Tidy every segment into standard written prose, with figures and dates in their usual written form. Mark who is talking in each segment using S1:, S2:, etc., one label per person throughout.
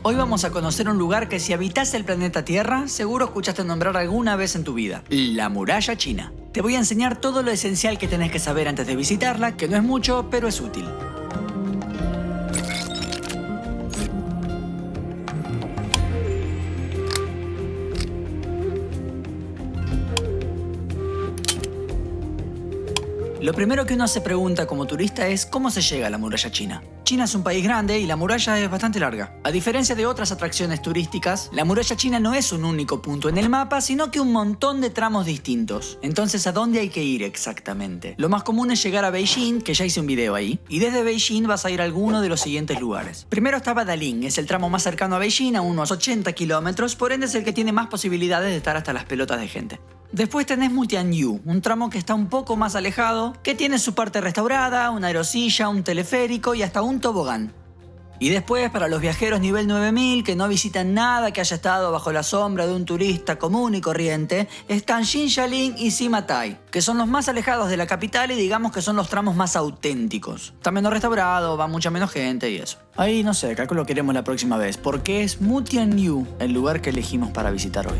S1: Hoy vamos a conocer un lugar que si habitas el planeta Tierra, seguro escuchaste nombrar alguna vez en tu vida. La muralla china. Te voy a enseñar todo lo esencial que tenés que saber antes de visitarla, que no es mucho, pero es útil. Lo primero que uno se pregunta como turista es ¿cómo se llega a la muralla china? China es un país grande y la muralla es bastante larga. A diferencia de otras atracciones turísticas, la muralla china no es un único punto en el mapa, sino que un montón de tramos distintos. Entonces, ¿a dónde hay que ir exactamente? Lo más común es llegar a Beijing, que ya hice un video ahí, y desde Beijing vas a ir a alguno de los siguientes lugares. Primero está Badaling, es el tramo más cercano a Beijing, a unos 80 kilómetros, por ende es el que tiene más posibilidades de estar hasta las pelotas de gente. Después tenés Mutianyu, un tramo que está un poco más alejado, que tiene su parte restaurada, una aerosilla, un teleférico y hasta un tobogán. Y después, para los viajeros nivel 9000 que no visitan nada que haya estado bajo la sombra de un turista común y corriente, están Xinjialing y Simatai, que son los más alejados de la capital y digamos que son los tramos más auténticos. Está menos restaurado, va mucha menos gente y eso. Ahí no sé, calculo que iremos la próxima vez, porque es Mutianyu el lugar que elegimos para visitar hoy.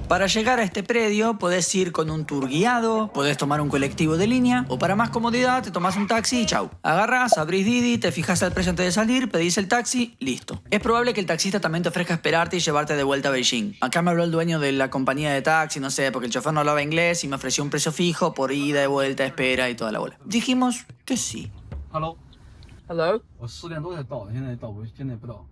S1: Para llegar a este predio podés ir con un tour guiado, podés tomar un colectivo de línea o para más comodidad te tomás un taxi y chau. Agarrás, abrís Didi, te fijas el precio antes de salir, pedís el taxi, listo. Es probable que el taxista también te ofrezca esperarte y llevarte de vuelta a Beijing. Acá me habló el dueño de la compañía de taxi, no sé, porque el chofer no hablaba inglés y me ofreció un precio fijo por ida, de vuelta, espera y toda la bola. Dijimos que sí.
S2: Hello.
S3: Hello?
S2: 我10点多才到，现在到不？现在不到。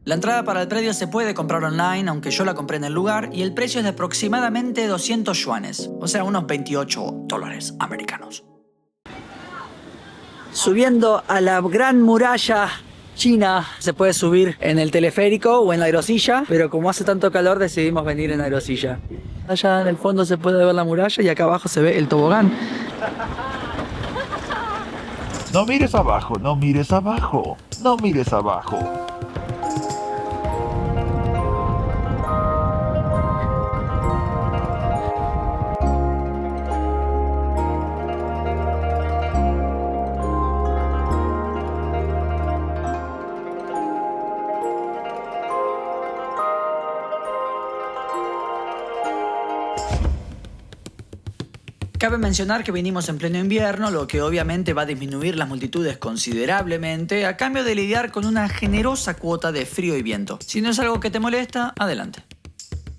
S1: La entrada para el predio se puede comprar online, aunque yo la compré en el lugar, y el precio es de aproximadamente 200 yuanes, o sea, unos 28 dólares americanos. Subiendo a la gran muralla china, se puede subir en el teleférico o en la aerosilla, pero como hace tanto calor decidimos venir en aerosilla. Allá en el fondo se puede ver la muralla y acá abajo se ve el tobogán.
S4: No mires abajo, no mires abajo, no mires abajo.
S1: Cabe mencionar que vinimos en pleno invierno, lo que obviamente va a disminuir las multitudes considerablemente a cambio de lidiar con una generosa cuota de frío y viento. Si no es algo que te molesta, adelante.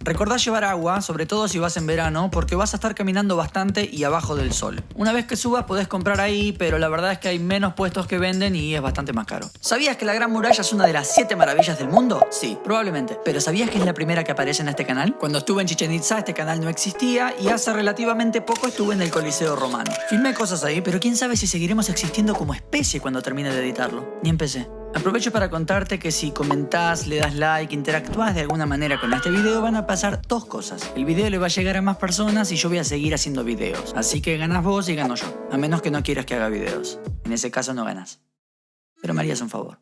S1: Recordá llevar agua, sobre todo si vas en verano, porque vas a estar caminando bastante y abajo del sol. Una vez que subas podés comprar ahí, pero la verdad es que hay menos puestos que venden y es bastante más caro. ¿Sabías que la Gran Muralla es una de las 7 maravillas del mundo? Sí, probablemente. ¿Pero sabías que es la primera que aparece en este canal? Cuando estuve en Chichén Itzá este canal no existía y hace relativamente poco estuve en el Coliseo Romano. Filmé cosas ahí, pero quién sabe si seguiremos existiendo como especie cuando termine de editarlo. Ni empecé. Aprovecho para contarte que si comentás, le das like, interactúas de alguna manera con este video, van a pasar dos cosas. El video le va a llegar a más personas y yo voy a seguir haciendo videos. Así que ganás vos y gano yo. A menos que no quieras que haga videos. En ese caso no ganás. Pero me harías un favor.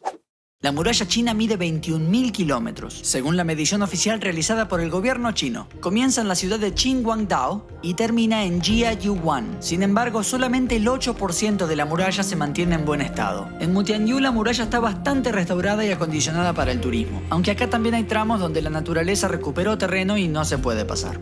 S1: La muralla china mide 21.000 kilómetros, según la medición oficial realizada por el gobierno chino. Comienza en la ciudad de Qinguangdao y termina en Jiayuan. Sin embargo, solamente el 8% de la muralla se mantiene en buen estado. En Mutianyu la muralla está bastante restaurada y acondicionada para el turismo, aunque acá también hay tramos donde la naturaleza recuperó terreno y no se puede pasar.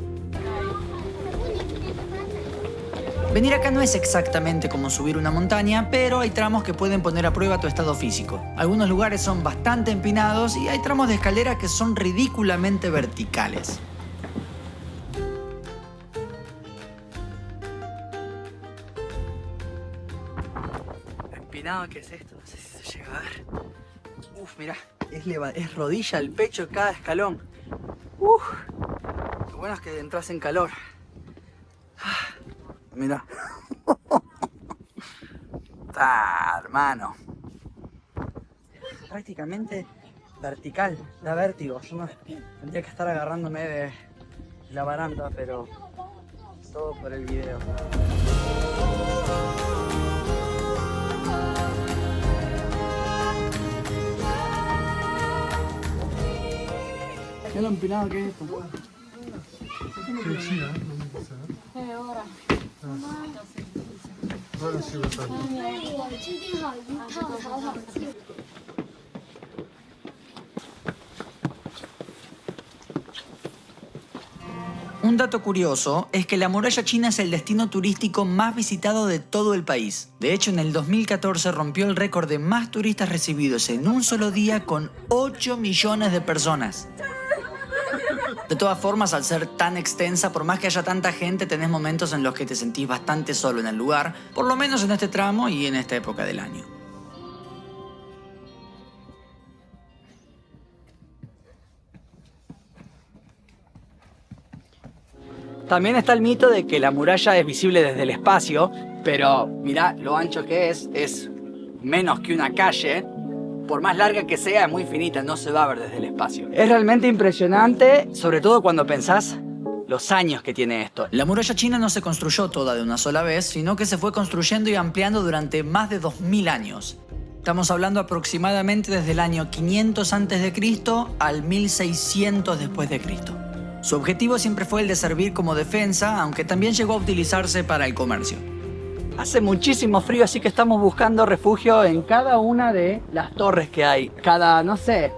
S1: Venir acá no es exactamente como subir una montaña, pero hay tramos que pueden poner a prueba tu estado físico. Algunos lugares son bastante empinados y hay tramos de escalera que son ridículamente verticales. Empinado, ¿qué es esto? No sé si se llega a ver. Uf, mirá, es rodilla al pecho cada escalón. Uf, lo bueno es que entras en calor. Mirá. Hermano. Prácticamente
S3: vertical, da vértigo. Yo no tendría que estar agarrándome de la baranda, pero todo por el video. ¿Qué lo empinado que es esto?
S1: Un dato curioso es que la muralla china es el destino turístico más visitado de todo el país. De hecho, en el 2014 rompió el récord de más turistas recibidos en un solo día con 8 millones de personas. De todas formas, al ser tan extensa, por más que haya tanta gente, tenés momentos en los que te sentís bastante solo en el lugar, por lo menos en este tramo y en esta época del año.
S3: También está el mito de que la muralla es visible desde el espacio, pero mirá lo ancho que es menos que una calle. Por más larga que sea, es muy finita, no se va a ver desde el espacio. Es realmente impresionante, sobre todo cuando pensás los años que tiene esto.
S1: La muralla china no se construyó toda de una sola vez, sino que se fue construyendo y ampliando durante más de 2000 años. Estamos hablando aproximadamente desde el año 500 a.C. al 1600 después de Cristo. Su objetivo siempre fue el de servir como defensa, aunque también llegó a utilizarse para el comercio.
S3: Hace muchísimo frío, así que estamos buscando refugio en cada una de las torres que hay. Cada, no sé,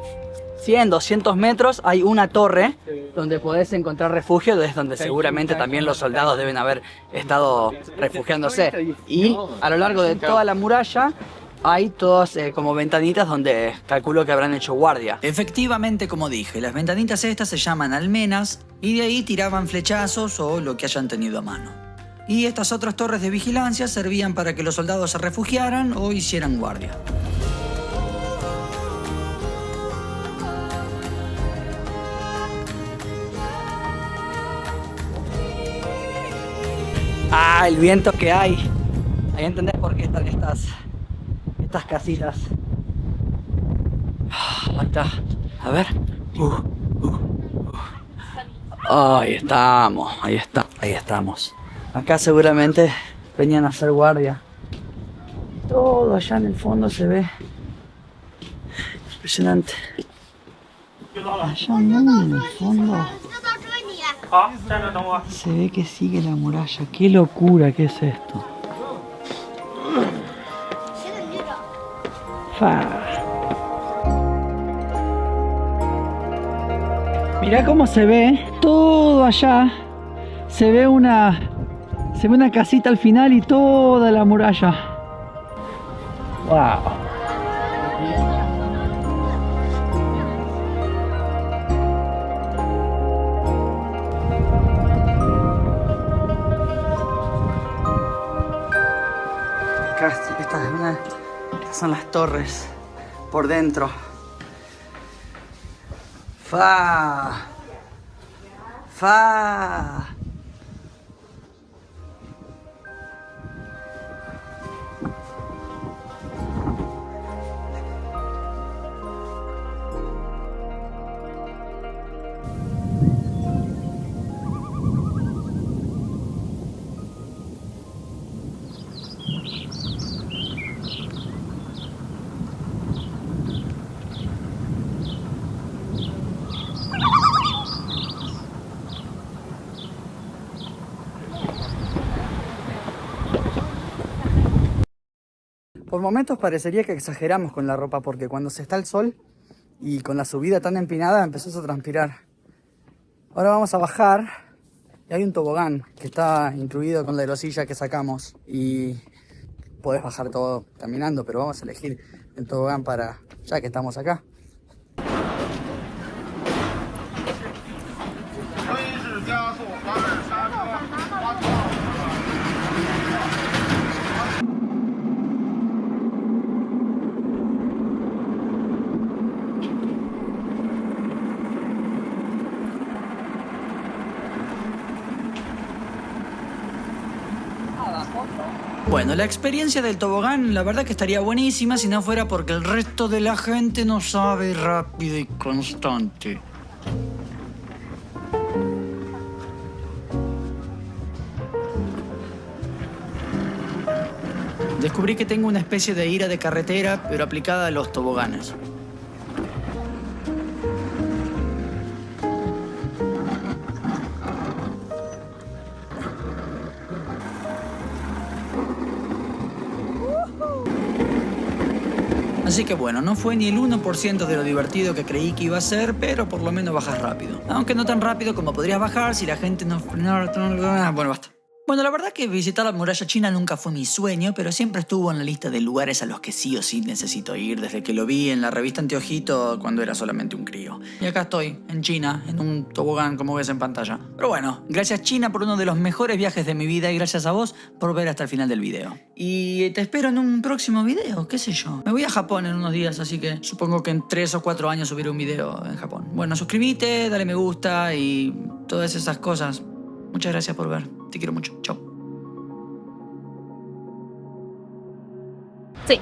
S3: 100, 200 metros hay una torre donde podés encontrar refugio, desde donde seguramente también los soldados deben haber estado refugiándose. Y a lo largo de toda la muralla hay todas como ventanitas donde calculo que habrán hecho guardia.
S1: Efectivamente, como dije, las ventanitas estas se llaman almenas y de ahí tiraban flechazos o lo que hayan tenido a mano. Y estas otras torres de vigilancia servían para que los soldados se refugiaran o hicieran guardia.
S3: Ah, el viento que hay. Ahí entendés por qué están estas casitas. Ahí está. A ver. Ahí estamos. Ahí estamos. Acá seguramente venían a hacer guardia. Todo allá en el fondo se ve impresionante. Allá muy en el fondo se ve que sigue la muralla. Qué locura que es esto. Mirá cómo se ve todo allá. Se ve una casita al final y toda la muralla. Wow. Acá estas son las torres por dentro. Fa. Por momentos parecería que exageramos con la ropa, porque cuando se está el sol y con la subida tan empinada empezás a transpirar. Ahora vamos a bajar y hay un tobogán que está incluido con la aerosilla que sacamos y podés bajar todo caminando, pero vamos a elegir el tobogán para ya que estamos acá.
S1: Bueno, la experiencia del tobogán la verdad que estaría buenísima si no fuera porque el resto de la gente no sabe rápido y constante. Descubrí que tengo una especie de ira de carretera, pero aplicada a los toboganes. Así que bueno, no fue ni el 1% de lo divertido que creí que iba a ser, pero por lo menos bajas rápido. Aunque no tan rápido como podrías bajar si la gente no frenara. Bueno, basta. Bueno, la verdad que visitar la muralla china nunca fue mi sueño, pero siempre estuvo en la lista de lugares a los que sí o sí necesito ir desde que lo vi en la revista Anteojito cuando era solamente un crío. Y acá estoy, en China, en un tobogán como ves en pantalla. Pero bueno, gracias China por uno de los mejores viajes de mi vida y gracias a vos por ver hasta el final del video. Y te espero en un próximo video, qué sé yo. Me voy a Japón en unos días, así que supongo que en 3 o 4 años subiré un video en Japón. Bueno, suscríbete, dale me gusta y todas esas cosas. Muchas gracias por ver. Te quiero mucho. Chao.
S5: Sí.